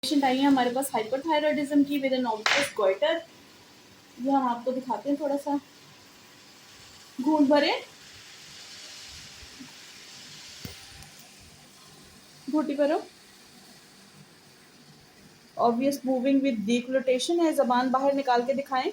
Patient आई है हमारे पास hyperthyroidism की विद एन ऑब्वियस गोइटर। ये हम आपको दिखाते हैं, थोड़ा सा घूंट भरे, घूटी भरो, ऑब्वियस मूविंग विद डिग्लुटेशन है, जबान बाहर निकाल के दिखाएं।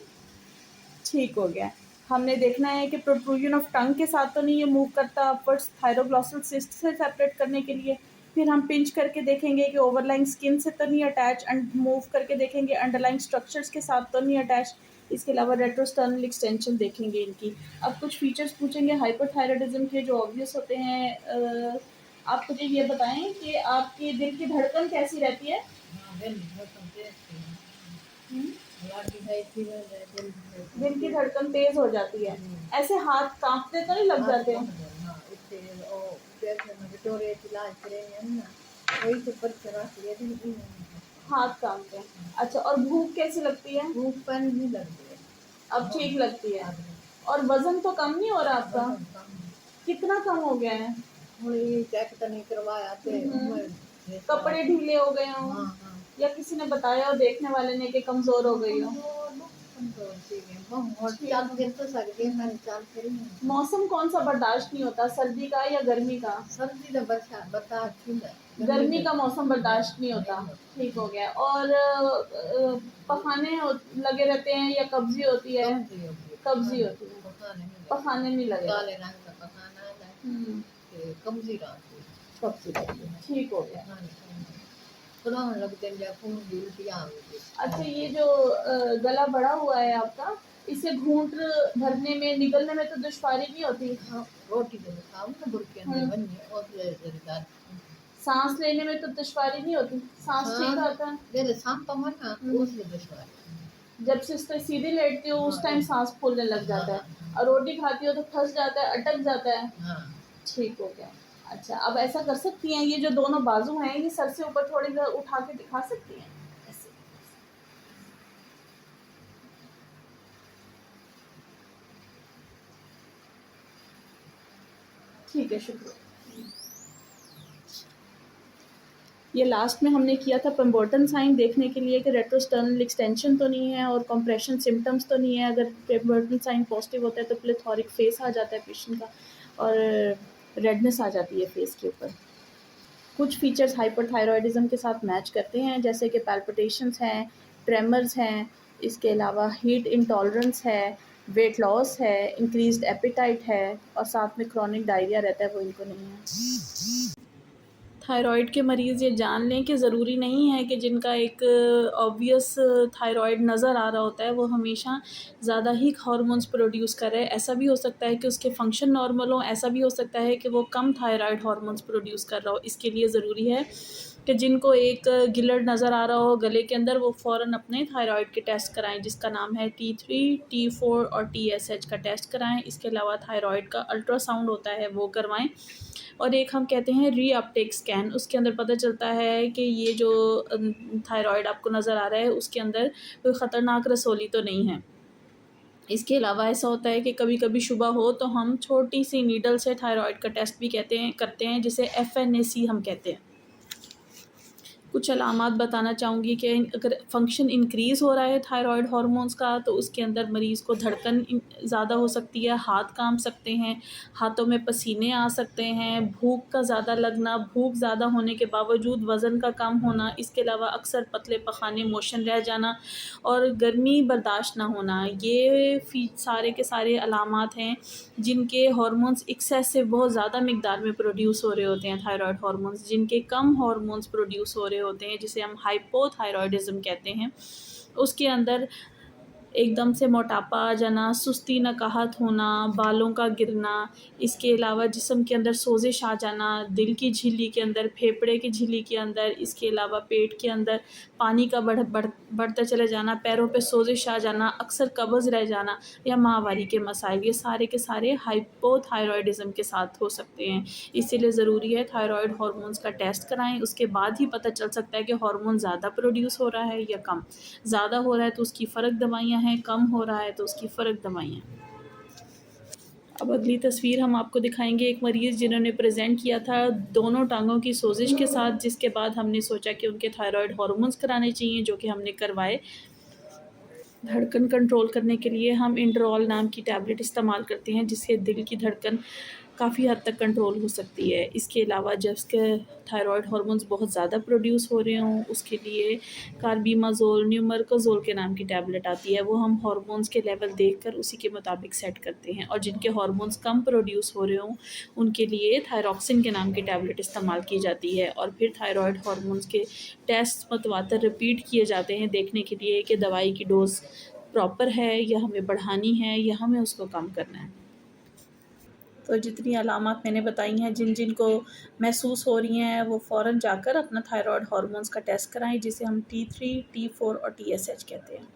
ठीक हो गया। हमने देखना है कि प्रोट्रूजन ऑफ टंग के साथ तो नहीं ये मूव करता अपवर्ड्स थायरोग्लॉसल सिस्ट से सेपरेट करने के लिए। फिर हम पिंच करके देखेंगे कि ओवरलाइंग स्किन से तो नहीं अटैच, एंड मूव करके देखेंगे अंडरलाइंग स्ट्रक्चर्स के साथ तो नहीं अटैच। इसके अलावा रेट्रोस्टर्नल एक्सटेंशन देखेंगे इनकी। अब कुछ फीचर्स पूछेंगे हाइपरथायरॉयडिज्म के जो ऑब्वियस होते हैं। आप मुझे ये बताएं कि आपकी दिल की धड़कन कैसी रहती है? दिल की धड़कन तेज हो जाती है, ऐसे हाथ कांपते तो नहीं लग जाते हैं? हाथ कांपते हैं। अच्छा, और भूख कैसी लगती है? भूख पर नहीं लगती है, अब ठीक लगती है। और वजन तो कम नहीं हो रहा आपका? कितना कम हो गया है? चेक तो नहीं करवाया थे। कपड़े ढीले हो गए हो? हाँ, हाँ। या किसी ने बताया हो देखने वाले ने कि कमजोर हो गई हो? मौसम कौन सा बर्दाश्त नहीं होता, सर्दी का या गर्मी का? सर्दी तो बर्दाश्त है, गर्मी का मौसम बर्दाश्त नहीं होता। ठीक हो गया। और पखाने लगे रहते हैं या कब्जी होती है? कब्जी होती है, पखाने नहीं लगे। काले रंग का पखाना है, कब्जी रहती है। ठीक हो गया। लगते हैं खून की उल्टियाँ होती है। अच्छा, ये जो गला बड़ा हुआ है आपका, इसे घूंट भरने में, निकलने में तो दुश्वारी नहीं होती? हाँ, रोटी तो खाओ ना, गुड़ के अंदर बनी है और सांस लेने में तो दुश्वारी नहीं होती? सांस ठीक आता है? जैसे सांप कमर ना, उसमें दुश्वारी। जब से इस पे सीधे लेटती हो उस टाइम सांस फूलने लग जाता है, और रोटी खाती हो तो फंस जाता है, अटक जाता है। हाँ। ठीक हो गया। अच्छा, अब ऐसा कर सकती हैं, ये जो दोनों बाजू हैं ये सर से ऊपर थोड़ी देर उठा के दिखा सकती हैं ऐसे? ठीक है, शुक्रिया। ये लास्ट में हमने किया था पेम्बर्टन साइन देखने के लिए कि रेट्रोस्टर्नल एक्सटेंशन तो नहीं है और कंप्रेशन सिम्टम्स तो नहीं है। अगर पेम्बर्टन साइन पॉजिटिव होता है तो प्लेथोरिक फेस आ जाता है पेशेंट का, और रेडनेस आ जाती है फेस के ऊपर। कुछ फीचर्स हाइपरथायरॉयडिज्म के साथ मैच करते हैं, जैसे कि पैल्पिटेशंस हैं, ट्रेमर्स हैं, इसके अलावा हीट इंटॉलरेंस है, वेट लॉस है, इंक्रीज्ड एपेटाइट है, और साथ में क्रॉनिक डायरिया रहता है, वो इनको नहीं है। थायराइड के मरीज़ ये जान लें कि ज़रूरी नहीं है कि जिनका एक ऑब्वियस थायराइड नज़र आ रहा होता है वो हमेशा ज़्यादा ही हार्मोन्स प्रोड्यूस कर रहे हैं। ऐसा भी हो सकता है कि उसके फंक्शन नॉर्मल हो, ऐसा भी हो सकता है कि वो कम थायराइड हार्मोन्स प्रोड्यूस कर रहा हो। इसके लिए ज़रूरी है कि जिनको एक गिलर्ड नज़र आ रहा हो गले के अंदर, वो फ़ौरन अपने थायराइड के टेस्ट कराएं, जिसका नाम है T3, T4 और TSH का टेस्ट कराएं। इसके अलावा थायराइड का अल्ट्रासाउंड होता है, वो करवाएं। और एक हम कहते हैं रीअपटेक स्कैन, उसके अंदर पता चलता है कि ये जो थायराइड आपको नज़र आ रहा है उसके अंदर कोई ख़तरनाक रसौली तो नहीं है। इसके अलावा ऐसा होता है कि कभी कभी शुबा हो तो हम छोटी सी नीडल से थायराइड का टेस्ट भी करते हैं, जिसे FNAC हम कहते हैं। कुछ अलामात बताना चाहूँगी कि अगर फंक्शन इंक्रीज़ हो रहा है थायराइड हार्मोन्स का तो उसके अंदर मरीज़ को धड़कन ज़्यादा हो सकती है, हाथ कांप सकते हैं, हाथों में पसीने आ सकते हैं, भूख का ज़्यादा लगना, भूख ज़्यादा होने के बावजूद वज़न का कम होना, इसके अलावा अक्सर पतले पखाने, मोशन रह जाना और गर्मी बर्दाश्त ना होना। ये सारे के सारे अलामात हैं जिनके हार्मोन्स एक्सेसिव बहुत ज़्यादा मिक़दार में प्रोड्यूस हो रहे होते हैं, थायराइड हार्मोन्स। जिनके कम हार्मोन्स प्रोड्यूस हो रहे होते हैं, जिसे हम हाइपोथायरॉयडिज्म कहते हैं, उसके अंदर एकदम से मोटापा आ जाना, सुस्ती नकाहत होना, बालों का गिरना, इसके अलावा जिस्म के अंदर सोजिश आ जाना, दिल की झिल्ली के अंदर, फेफड़े की झिल्ली के अंदर, इसके अलावा पेट के अंदर पानी का बढ़ता चले जाना, पैरों पे सोजिश आ जाना, अक्सर कब्ज़ रह जाना या माहवारी के मसाइल, ये सारे के सारे हाइपोथायरॉयडिज्म के साथ हो सकते हैं। इसीलिए ज़रूरी है थायराइड हार्मोन्स का टेस्ट कराएं, उसके बाद ही पता चल सकता है कि हार्मोन ज़्यादा प्रोड्यूस हो रहा है या कम। ज़्यादा हो रहा है तो उसकी फ़र्क दवाइयाँ हैं, कम हो रहा है तो उसकी फ़र्क दवाइयाँ। अब अगली तस्वीर हम आपको दिखाएंगे एक मरीज़ जिन्होंने प्रेजेंट किया था दोनों टांगों की सोजिश के साथ, जिसके बाद हमने सोचा कि उनके थायराइड हार्मोन्स कराने चाहिए, जो कि हमने करवाए। धड़कन कंट्रोल करने के लिए हम इंड्रोल नाम की टैबलेट इस्तेमाल करते हैं, जिससे दिल की धड़कन काफ़ी हद तक कंट्रोल हो सकती है। इसके अलावा जब उसके थायराइड हार्मोन्स बहुत ज़्यादा प्रोड्यूस हो रहे हों, उसके लिए कार्बिमाज़ोल, न्यूमेरकोज़ोल के नाम की टैबलेट आती है, वो हम हार्मोन्स के लेवल देखकर उसी के मुताबिक सेट करते हैं। और जिनके हार्मोन्स कम प्रोड्यूस हो रहे हों, उनके लिए थायरॉक्सिन के नाम की टैबलेट इस्तेमाल की जाती है। और फिर थायराइड हार्मोन्स के टेस्ट मतवातर रिपीट किए जाते हैं, देखने के लिए कि दवाई की डोज़ प्रॉपर है या हमें बढ़ानी है या हमें उसको कम करना है। तो जितनी अलामात मैंने बताई हैं, जिन जिन को महसूस हो रही हैं, वो फ़ौरन जाकर अपना थायराइड हार्मोन्स का टेस्ट कराएं, जिसे हम T3, T4 और TSH कहते हैं।